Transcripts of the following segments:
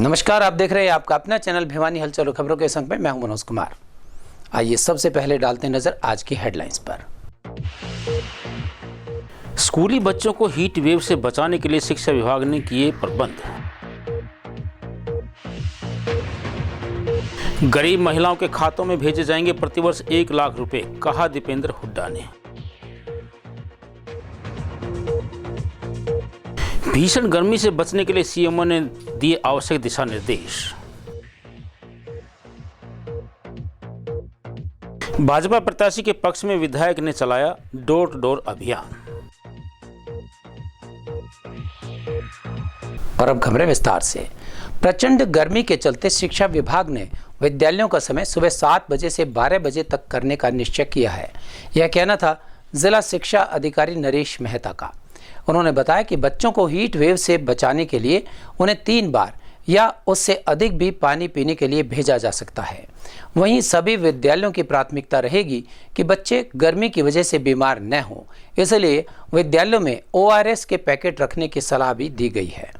नमस्कार, आप देख रहे हैं आपका अपना चैनल भिवानी हलचल खबरों के संग में मैं हूं मनोज कुमार। आइए सबसे पहले डालते हैं नजर आज की हेडलाइंस पर। स्कूली बच्चों को हीट वेव से बचाने के लिए शिक्षा विभाग ने किए प्रबंध। गरीब महिलाओं के खातों में भेजे जाएंगे प्रतिवर्ष 1 लाख रुपए, कहा दीपेंद्र हुड्डा ने। भीषण गर्मी से बचने के लिए सीएमओ ने दिए आवश्यक दिशा निर्देश। भाजपा प्रत्याशी के पक्ष में विधायक ने चलाया डोर टू डोर अभियान। और अब खबरें विस्तार से। प्रचंड गर्मी के चलते शिक्षा विभाग ने विद्यालयों का समय सुबह 7 बजे से 12 बजे तक करने का निश्चय किया है। यह कहना था जिला शिक्षा अधिकारी नरेश मेहता का। उन्होंने बताया कि बच्चों को हीट वेव से बचाने के लिए उन्हें 3 बार या उससे अधिक भी पानी पीने के लिए भेजा जा सकता है। वहीं सभी विद्यालयों की प्राथमिकता रहेगी कि बच्चे गर्मी की वजह से बीमार न हों, इसलिए विद्यालयों में ORS के पैकेट रखने की सलाह भी दी गई है।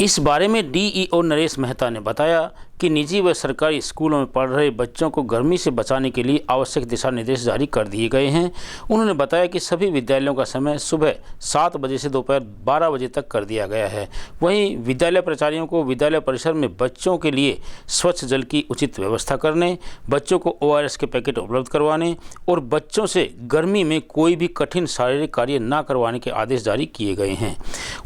इस बारे में DEO नरेश मेहता ने बताया कि निजी व सरकारी स्कूलों में पढ़ रहे बच्चों को गर्मी से बचाने के लिए आवश्यक दिशा निर्देश जारी कर दिए गए हैं। उन्होंने बताया कि सभी विद्यालयों का समय सुबह 7 बजे से दोपहर 12 बजे तक कर दिया गया है। वहीं विद्यालय प्राचार्यों को विद्यालय परिसर में बच्चों के लिए स्वच्छ जल की उचित व्यवस्था करने, बच्चों को ORS के पैकेट उपलब्ध करवाने और बच्चों से गर्मी में कोई भी कठिन शारीरिक कार्य न करवाने के आदेश जारी किए गए हैं।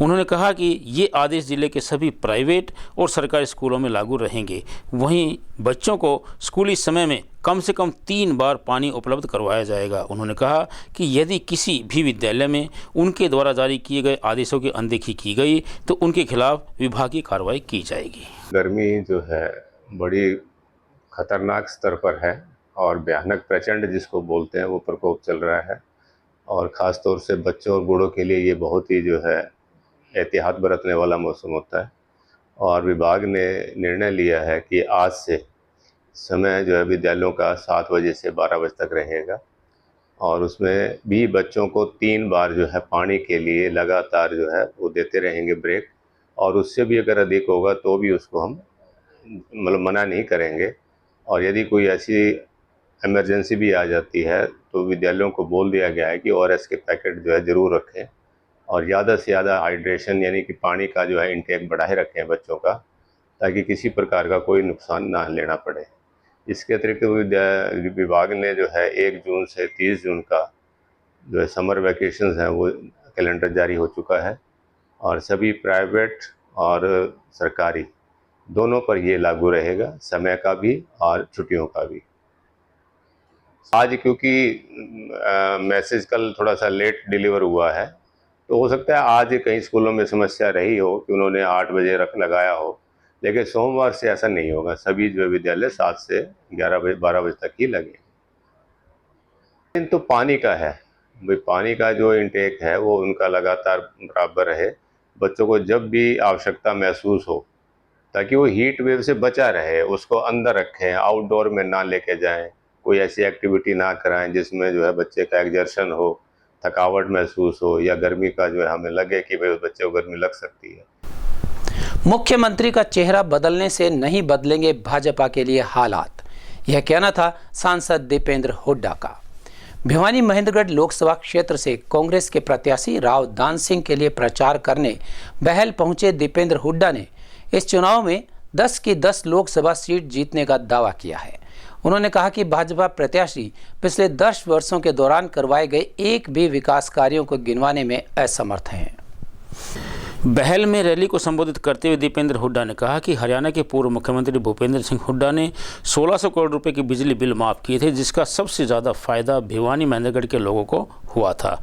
उन्होंने कहा कि ये आदेश जिले के सभी प्राइवेट और सरकारी स्कूलों में लागू रहेंगे। वहीं बच्चों को स्कूली समय में कम से कम 3 बार पानी उपलब्ध करवाया जाएगा। उन्होंने कहा कि यदि किसी भी विद्यालय में उनके द्वारा जारी किए गए आदेशों की अनदेखी की गई तो उनके खिलाफ विभागीय कार्रवाई की जाएगी। गर्मी जो है बड़ी खतरनाक स्तर पर है और भयानक प्रचंड जिसको बोलते हैं वो प्रकोप चल रहा है और ख़ास तौर से बच्चों और बूढ़ों के लिए ये बहुत ही जो है एहतियात बरतने वाला मौसम होता है। और विभाग ने निर्णय लिया है कि आज से समय जो है विद्यालयों का 7 बजे से 12 बजे तक रहेगा और उसमें भी बच्चों को 3 बार जो है पानी के लिए लगातार जो है वो देते रहेंगे ब्रेक, और उससे भी अगर अधिक होगा तो भी उसको हम मना नहीं करेंगे। और यदि कोई ऐसी इमरजेंसी भी आ जाती है तो विद्यालयों को बोल दिया गया है कि ORS के पैकेट जो है ज़रूर रखें और ज़्यादा से ज़्यादा हाइड्रेशन यानी कि पानी का जो है इंटेक बढ़ाए रखें बच्चों का, ताकि किसी प्रकार का कोई नुकसान ना लेना पड़े। इसके अतिरिक्त विभाग ने जो है 1 जून से 30 जून का जो है समर वैकेशंस हैं वो कैलेंडर जारी हो चुका है और सभी प्राइवेट और सरकारी दोनों पर ये लागू रहेगा, समय का भी और छुट्टियों का भी। आज क्योंकि मैसेज कल थोड़ा सा लेट डिलीवर हुआ है तो हो सकता है आज कहीं स्कूलों में समस्या रही हो कि उन्होंने 8 बजे लगाया हो, लेकिन सोमवार से ऐसा नहीं होगा। सभी जो विद्यालय 7 से 11 बजे 12 बजे तक ही लगे। तो पानी का है भाई, पानी का जो इंटेक है वो उनका लगातार बराबर रहे, बच्चों को जब भी आवश्यकता महसूस हो ताकि वो हीट वेव से बचा रहे उसको अंदर रखें, आउटडोर में ना लेके जाएं, कोई ऐसी एक्टिविटी ना कराएं जिसमें जो है बच्चे का एक्जर्शन हो, थकावट महसूस हो या गर्मी का जो है हमें लगे कि भाई बच्चे को गर्मी लग सकती है। मुख्यमंत्री का चेहरा बदलने से नहीं बदलेंगे भाजपा के लिए हालात, यह कहना था सांसद दीपेंद्र हुड्डा का। भिवानी महेंद्रगढ़ लोकसभा क्षेत्र से कांग्रेस के प्रत्याशी राव दान सिंह के लिए प्रचार करने बहल पहुंचे दीपेंद्र हुड्डा ने इस चुनाव में 10 की 10 लोकसभा सीट जीतने का दावा किया है। उन्होंने कहा कि भाजपा प्रत्याशी पिछले 10 वर्षों के दौरान करवाए गए एक भी विकास कार्यों को गिनवाने में असमर्थ हैं। बहल में रैली को संबोधित करते हुए दीपेंद्र हुड्डा ने कहा कि हरियाणा के पूर्व मुख्यमंत्री भूपेंद्र सिंह हुड्डा ने 1600 करोड़ रुपए के बिजली बिल माफ़ किए थे, जिसका सबसे ज़्यादा फायदा भिवानी महेंद्रगढ़ के लोगों को हुआ था।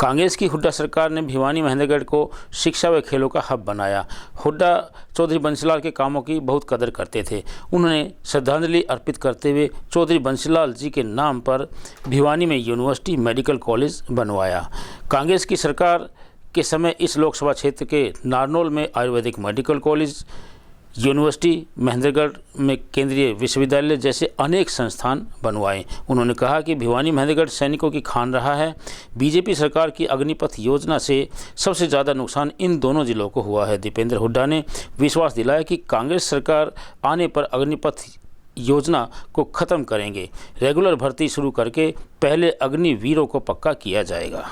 कांग्रेस की हुड्डा सरकार ने भिवानी महेंद्रगढ़ को शिक्षा व खेलों का हब बनाया। हुड्डा चौधरी बंसीलाल के कामों की बहुत कदर करते थे। उन्होंने श्रद्धांजलि अर्पित करते हुए चौधरी बंसीलाल जी के नाम पर भिवानी में यूनिवर्सिटी मेडिकल कॉलेज बनवाया। कांग्रेस की सरकार के समय इस लोकसभा क्षेत्र के नारनौल में Ayurvedic medical college, university, Mahendragarh में केंद्रीय विश्वविद्यालय जैसे अनेक संस्थान बनवाए। उन्होंने कहा कि भिवानी महेंद्रगढ़ सैनिकों की खान रहा है। बीजेपी सरकार की अग्निपथ योजना से सबसे ज़्यादा नुकसान इन दोनों जिलों को हुआ है। दीपेंद्र हुड्डा ने विश्वास दिलाया कि कांग्रेस सरकार आने पर अग्निपथ योजना को ख़त्म करेंगे। रेगुलर भर्ती शुरू करके पहले अग्निवीरों को पक्का किया जाएगा।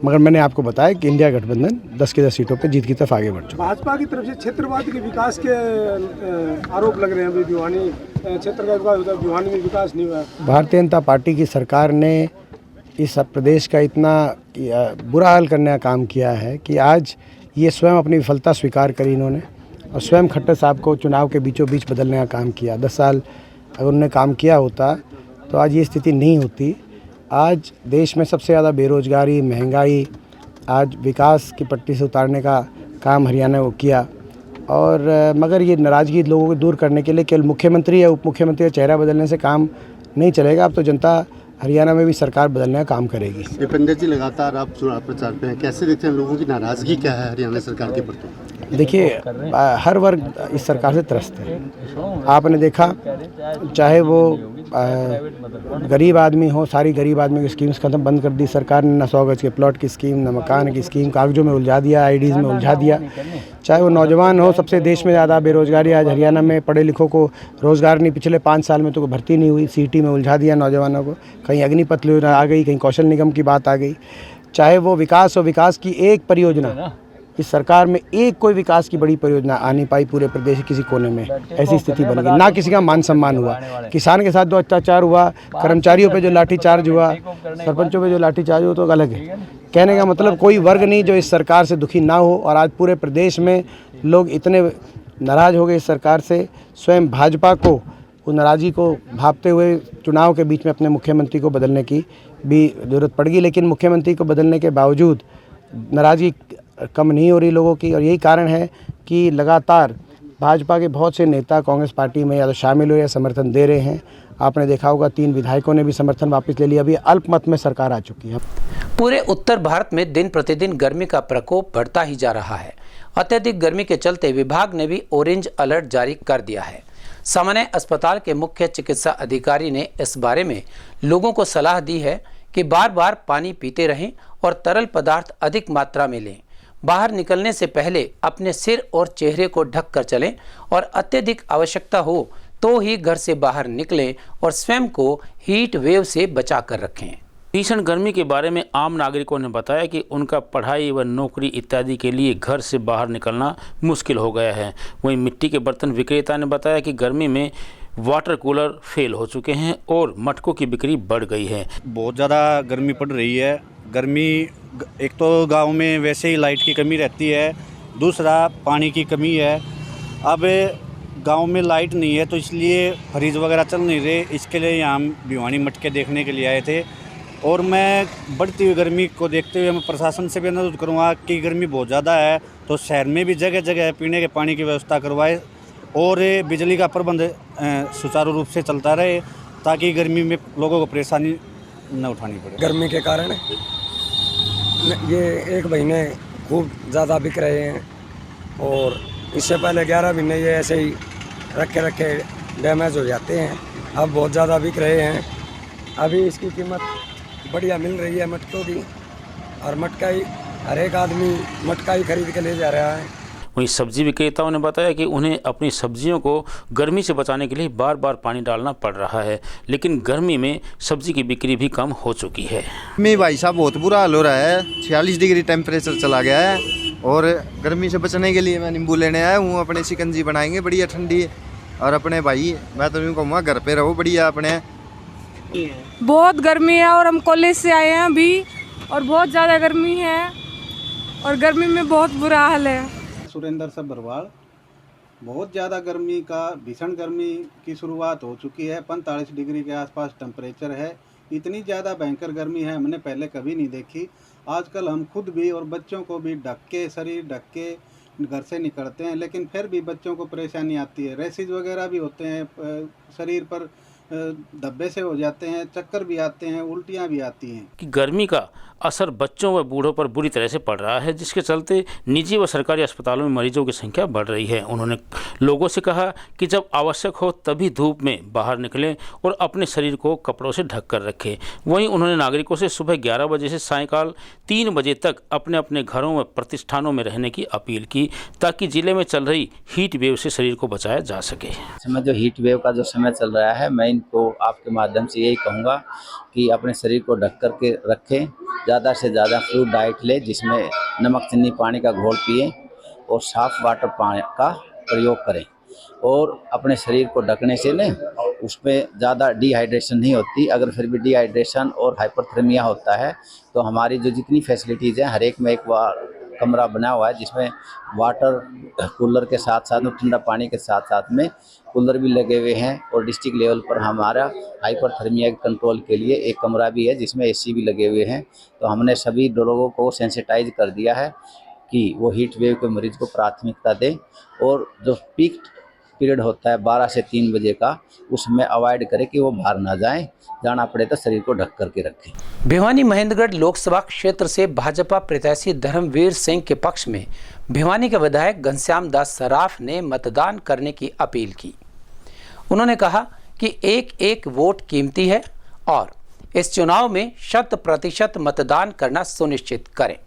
मगर मैंने आपको बताया कि इंडिया गठबंधन 10 की 10 सीटों पे जीत की तरफ आगे बढ़ चुका है। भाजपा की तरफ से क्षेत्रवाद के विकास के आरोप लग रहे हैं। अभी भिवानी क्षेत्र का विकास होता है, भिवानी में विकास नहीं हुआ है। भारतीय जनता पार्टी की सरकार ने इस प्रदेश का इतना बुरा हाल करने का काम किया है कि आज ये स्वयं अपनी विफलता स्वीकार करी इन्होंने, और स्वयं खट्टर साहब को चुनाव के बीचों बीच बदलने का काम किया। 10 साल अगर उन्होंने काम किया होता तो आज ये स्थिति नहीं होती। आज देश में सबसे ज़्यादा बेरोजगारी, महंगाई, आज विकास की पट्टी से उतारने का काम हरियाणा को किया। और मगर ये नाराज़गी लोगों को दूर करने के लिए केवल मुख्यमंत्री या उप मुख्यमंत्री का चेहरा बदलने से काम नहीं चलेगा। अब तो जनता हरियाणा में भी सरकार बदलने का काम करेगी। दीपेंद्र जी, लगातार आप चुनाव प्रचार पे हैं, कैसे देखते हैं लोगों की नाराज़गी क्या है हरियाणा सरकार के प्रति? देखिए, हर वर्ग इस सरकार से त्रस्त है। आपने देखा, चाहे वो गरीब आदमी हो, सारी गरीब आदमी की स्कीम्स खत्म बंद कर दी सरकार ने। न 100 गज के प्लॉट की स्कीम, न मकान की स्कीम, कागजों में उलझा दिया, आईडीज़ में उलझा दिया। चाहे वो नौजवान हो, सबसे देश में ज़्यादा बेरोजगारी आज हरियाणा में, पढ़े लिखों को रोज़गार नहीं, पिछले 5 साल में तो कोई भर्ती नहीं हुई, सीटी में उलझा दिया नौजवानों को। कहीं अग्निपथ योजना आ गई, कहीं कौशल निगम की बात आ गई। चाहे वो विकास हो, विकास की एक परियोजना इस सरकार में, एक कोई विकास की बड़ी परियोजना आ नहीं पाई पूरे प्रदेश के किसी कोने में। ऐसी स्थिति बन गई। ना किसी का मान सम्मान हुआ, किसान के साथ जो अत्याचार हुआ, कर्मचारियों पे जो लाठीचार्ज हुआ, सरपंचों पे जो लाठीचार्ज हुआ, तो अलग है। कहने का मतलब कोई वर्ग नहीं जो इस सरकार से दुखी ना हो। और आज पूरे प्रदेश में लोग इतने नाराज़ हो गए इस सरकार से, स्वयं भाजपा को उस नाराज़गी को भांपते हुए चुनाव के बीच में अपने मुख्यमंत्री को बदलने की भी ज़रूरत पड़ गई। लेकिन मुख्यमंत्री को बदलने के बावजूद नाराज़गी कम नहीं हो रही लोगों की। और यही कारण है कि लगातार भाजपा के बहुत से नेता कांग्रेस पार्टी में या तो शामिल हो या समर्थन दे रहे हैं। आपने देखा होगा 3 विधायकों ने भी समर्थन वापस ले लिया। अभी अल्पमत में सरकार आ चुकी है। पूरे उत्तर भारत में दिन प्रतिदिन गर्मी का प्रकोप बढ़ता ही जा रहा है। अत्यधिक गर्मी के चलते विभाग ने भी ऑरेंज अलर्ट जारी कर दिया है। सामान्य अस्पताल के मुख्य चिकित्सा अधिकारी ने इस बारे में लोगों को सलाह दी है कि बार बार पानी पीते रहें और तरल पदार्थ अधिक मात्रा में लें। बाहर निकलने से पहले अपने सिर और चेहरे को ढक कर चलें और अत्यधिक आवश्यकता हो तो ही घर से बाहर निकलें और स्वयं को हीट वेव से बचा कर रखें। भीषण गर्मी के बारे में आम नागरिकों ने बताया कि उनका पढ़ाई व नौकरी इत्यादि के लिए घर से बाहर निकलना मुश्किल हो गया है। वहीं मिट्टी के बर्तन विक्रेता ने बताया कि गर्मी में वाटर कूलर फेल हो चुके हैं और मटकों की बिक्री बढ़ गई है। बहुत ज़्यादा गर्मी पड़ रही है। गर्मी, एक तो गांव में वैसे ही लाइट की कमी रहती है, दूसरा पानी की कमी है। अब गांव में लाइट नहीं है तो इसलिए फ्रिज वगैरह चल नहीं रहे। इसके लिए यहाँ भिवानी मटके देखने के लिए आए थे। और मैं बढ़ती हुई गर्मी को देखते हुए मैं प्रशासन से भी अनुरोध करूँगा कि गर्मी बहुत ज़्यादा है तो शहर में भी जगह जगह पीने के पानी की व्यवस्था करवाए और बिजली का प्रबंध सुचारू रूप से चलता रहे ताकि गर्मी में लोगों को परेशानी न उठानी पड़े। गर्मी के कारण ये 1 महीने खूब ज़्यादा बिक रहे हैं और इससे पहले 11 महीने ये ऐसे ही रखे डैमेज हो जाते हैं। अब बहुत ज़्यादा बिक रहे हैं। अभी इसकी कीमत बढ़िया मिल रही है मटकों की, और मटका ही हर एक आदमी मटका ही खरीद के ले जा रहा है। वहीं सब्जी विक्रेताओं ने बताया कि उन्हें अपनी सब्जियों को गर्मी से बचाने के लिए बार बार पानी डालना पड़ रहा है, लेकिन गर्मी में सब्जी की बिक्री भी कम हो चुकी है। में भाई साहब बहुत बुरा हाल हो रहा है। 46 डिग्री टेम्परेचर चला गया है और गर्मी से बचने के लिए मैं नींबू लेने आया हूँ। अपने शिकंजी बनाएंगे बढ़िया ठंडी। और अपने भाई मैं तो यूँ कहूँगा घर पे रहो बढ़िया। अपने बहुत गर्मी है और हम कॉलेज से आए हैं अभी, और बहुत ज़्यादा गर्मी है और गर्मी में बहुत बुरा हाल है। सुरेंद्र सब्बरवाल, बहुत ज़्यादा गर्मी का, भीषण गर्मी की शुरुआत हो चुकी है। 45 डिग्री के आसपास टेम्परेचर है। इतनी ज़्यादा भयंकर गर्मी है हमने पहले कभी नहीं देखी। आजकल हम खुद भी और बच्चों को भी ढक के, शरीर ढक के घर से निकलते हैं, लेकिन फिर भी बच्चों को परेशानी आती है। रैसेज वगैरह भी होते हैं, शरीर पर धब्बे से हो जाते हैं, चक्कर भी आते हैं, उल्टियाँ भी आती हैं। कि गर्मी का असर बच्चों व बूढ़ों पर बुरी तरह से पड़ रहा है, जिसके चलते निजी व सरकारी अस्पतालों में मरीजों की संख्या बढ़ रही है। उन्होंने लोगों से कहा कि जब आवश्यक हो तभी धूप में बाहर निकलें और अपने शरीर को कपड़ों से ढक कर रखें। वहीं उन्होंने नागरिकों से सुबह 11 बजे से सायंकाल 3 बजे तक अपने अपने घरों व प्रतिष्ठानों में रहने की अपील की, ताकि जिले में चल रही हीट वेव से शरीर को बचाया जा सके। समय जो हीट वेव का जो समय चल रहा है, मैं इनको आपके माध्यम से यही कहूँगा कि अपने शरीर को ढक कर के रखें, ज़्यादा से ज़्यादा फ्रूट डाइट लें, जिसमें नमक चीनी पानी का घोल पिएं और साफ़ वाटर पानी का प्रयोग करें। और अपने शरीर को ढकने से न उसमें ज़्यादा डिहाइड्रेशन नहीं होती। अगर फिर भी डिहाइड्रेशन और हाइपरथर्मिया होता है तो हमारी जो जितनी फैसिलिटीज़ हैं, हर एक में एक कमरा बना हुआ है, जिसमें वाटर कूलर के साथ साथ में ठंडा पानी के साथ साथ में कूलर भी लगे हुए हैं। और डिस्ट्रिक्ट लेवल पर हमारा हाइपरथर्मिया के कंट्रोल के लिए एक कमरा भी है, जिसमें एसी भी लगे हुए हैं। तो हमने सभी लोगों को सेंसिटाइज कर दिया है कि वो हीट वेव के मरीज़ को प्राथमिकता दें, और जो पीक पीरियड होता है 12 से 3 बजे का, उसमें अवॉइड करें कि वो बाहर ना जाएं, जाना पड़े तो शरीर को ढक करके रखें। भिवानी महेंद्रगढ़ लोकसभा क्षेत्र से भाजपा प्रत्याशी धर्मवीर सिंह के पक्ष में भिवानी के विधायक घनश्याम दास सराफ ने मतदान करने की अपील की। उन्होंने कहा कि एक एक वोट कीमती है और इस चुनाव में 100% मतदान करना सुनिश्चित करें।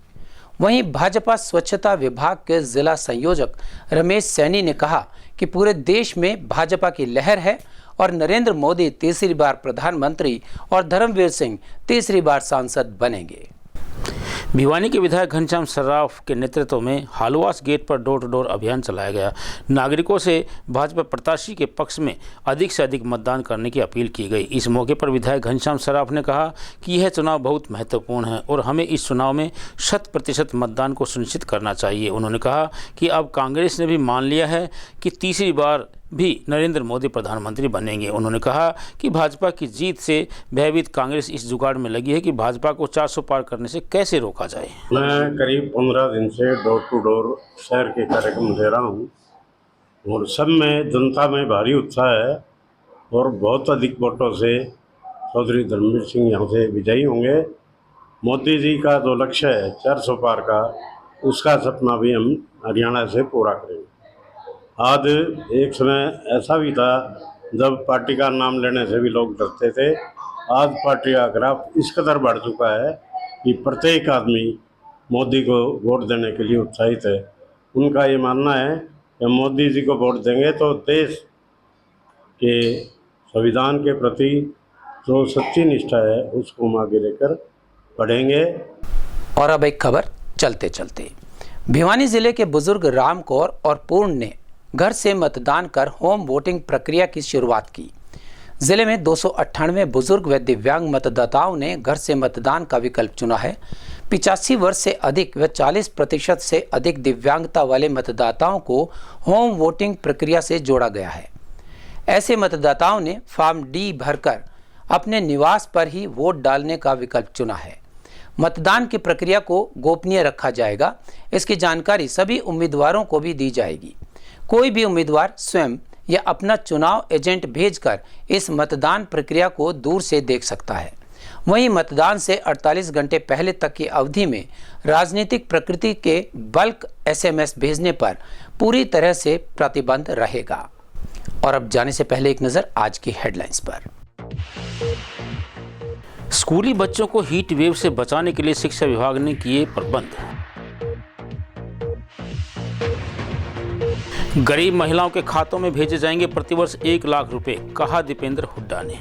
वहीं भाजपा स्वच्छता विभाग के जिला संयोजक रमेश सैनी ने कहा कि पूरे देश में भाजपा की लहर है और नरेंद्र मोदी तीसरी बार प्रधानमंत्री और धर्मवीर सिंह तीसरी बार सांसद बनेंगे। भिवानी के विधायक घनश्याम सराफ के नेतृत्व में हालवास गेट पर डोर टू डोर अभियान चलाया गया। नागरिकों से भाजपा प्रत्याशी के पक्ष में अधिक से अधिक मतदान करने की अपील की गई। इस मौके पर विधायक घनश्याम सराफ ने कहा कि यह चुनाव बहुत महत्वपूर्ण है और हमें इस चुनाव में 100% मतदान को सुनिश्चित करना चाहिए। उन्होंने कहा कि अब कांग्रेस ने भी मान लिया है कि तीसरी बार भी नरेंद्र मोदी प्रधानमंत्री बनेंगे। उन्होंने कहा कि भाजपा की जीत से भयभीत कांग्रेस इस जुगाड़ में लगी है कि भाजपा को 400 पार करने से कैसे रोका जाए। मैं करीब 15 दिन से डोर टू डोर शहर के कार्यक्रम दे रहा हूँ और सब में जनता में भारी उत्साह है और बहुत अधिक वोटों से चौधरी धर्मवीर सिंह यहाँ से विजयी होंगे। मोदी जी का जो लक्ष्य है 400 पार का, उसका सपना भी हम हरियाणा से पूरा करेंगे। आज एक समय ऐसा भी था जब पार्टी का नाम लेने से भी लोग डरते थे। आज पार्टी का ग्राफ इस कदर बढ़ चुका है कि प्रत्येक आदमी मोदी को वोट देने के लिए उत्साहित है। उनका ये मानना है कि मोदी जी को वोट देंगे तो देश के संविधान के प्रति जो सच्ची निष्ठा है उसको हम आगे लेकर बढ़ेंगे। और अब एक खबर चलते चलते, भिवानी जिले के बुजुर्ग राम कौर और पूर्ण ने घर से मतदान कर होम वोटिंग प्रक्रिया की शुरुआत की। जिले में 298 बुजुर्ग व दिव्यांग मतदाताओं ने घर से मतदान का विकल्प चुना है। 85 वर्ष से अधिक व 40% से अधिक दिव्यांगता वाले मतदाताओं को होम वोटिंग प्रक्रिया से जोड़ा गया है। ऐसे मतदाताओं ने फॉर्म डी भरकर अपने निवास पर ही वोट डालने का विकल्प चुना है। मतदान की प्रक्रिया को गोपनीय रखा जाएगा। इसकी जानकारी सभी उम्मीदवारों को भी दी जाएगी। कोई भी उम्मीदवार स्वयं या अपना चुनाव एजेंट भेजकर इस मतदान प्रक्रिया को दूर से देख सकता है। वहीं मतदान से 48 घंटे पहले तक की अवधि में राजनीतिक प्रकृति के बल्क SMS भेजने पर पूरी तरह से प्रतिबंध रहेगा। और अब जाने से पहले एक नज़र आज की हेडलाइंस पर। स्कूली बच्चों को हीट वेव से बचाने के लिए शिक्षा विभाग ने किए प्रबंध। गरीब महिलाओं के खातों में भेजे जाएंगे प्रतिवर्ष 1 लाख रुपए, कहा दीपेंद्र हुड्डा ने।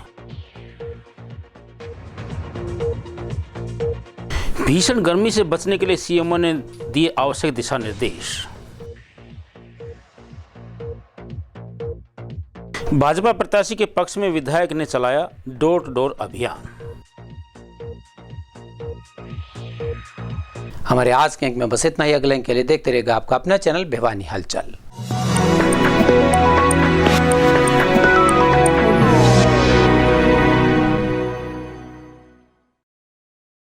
भीषण गर्मी से बचने के लिए सीएमओ ने दिए आवश्यक दिशा निर्देश। भाजपा प्रत्याशी के पक्ष में विधायक ने चलाया डोर टू डोर अभियान। हमारे आज के अंक में बस इतना ही। अगले अंक के लिए देखते रहेगा आपका अपना चैनल भिवानी हलचल।